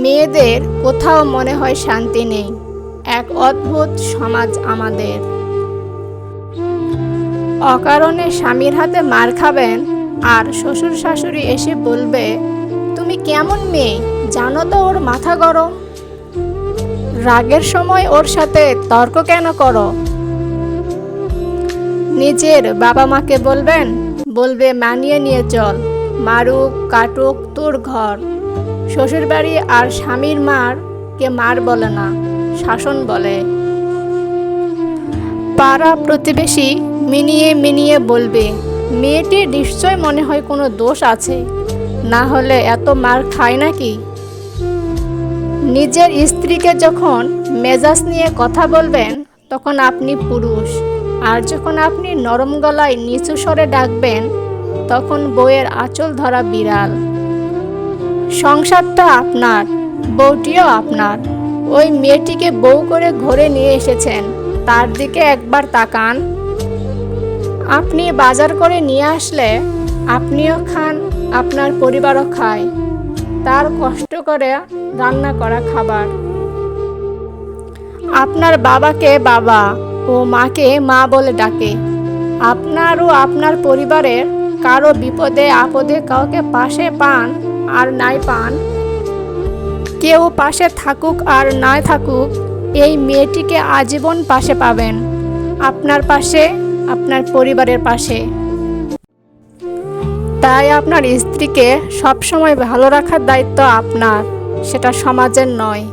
মেয়েদের কোথাও মনে হয় শান্তি নেই। এক অদ্ভুত সমাজ আমাদের। অকারণে স্বামীর হাতে মার খাবেন আর শ্বশুর শাশুড়ি এসে বলবে, তুমি কেমন মেয়ে, জানো তো ওর মাথা গরম। রাগের সময় ওর সাথে তর্ক কেন করো? নিজের বাবা মাকে বলবে মানিয়ে নিয়ে চল, মারুক কাটুক তোর ঘর। শ্বশুরবাড়ি আর স্বামীর মার কে মার বলে না, শাসন বলে। পাড়া প্রতিবেশী মিনিয়ে মিনিয়ে বলবে, মেয়েটির নিশ্চয় মনে হয় কোনো দোষ আছে, না হলে এত মার খায় নাকি। নিজের স্ত্রীকে যখন মেজাজ নিয়ে কথা বলবেন তখন আপনি পুরুষ, আর যখন আপনি নরম গলায় নিচু স্বরে ডাকবেন তখন বউয়ের আঁচল ধরা বিড়াল। সংসারটা আপনার, বউটিও আপনার। ওই মেয়েটিকে বউ করে ঘরে নিয়ে এসেছেন, তার দিকে একবার তাকান। আপনি বাজার করে নিয়ে আসলে আপনিও খান, আপনার পরিবারও খায় তার কষ্ট করে রান্না করা খাবার। আপনার বাবাকে বাবা ও মাকে মা বলে ডাকে। আপনার ও আপনার পরিবারের কারো বিপদে আপদে কাউকে পাশে পান আর নাই পান, কেউ পাশে থাকুক আর নাই থাকুক, এই মেয়েটিকে আজীবন পাশে পাবেন, আপনার পাশে, আপনার পরিবারের পাশে। তাই আপনার স্ত্রীকে সবসময় ভালো রাখার দায়িত্ব আপনার, সেটা সমাজের নয়।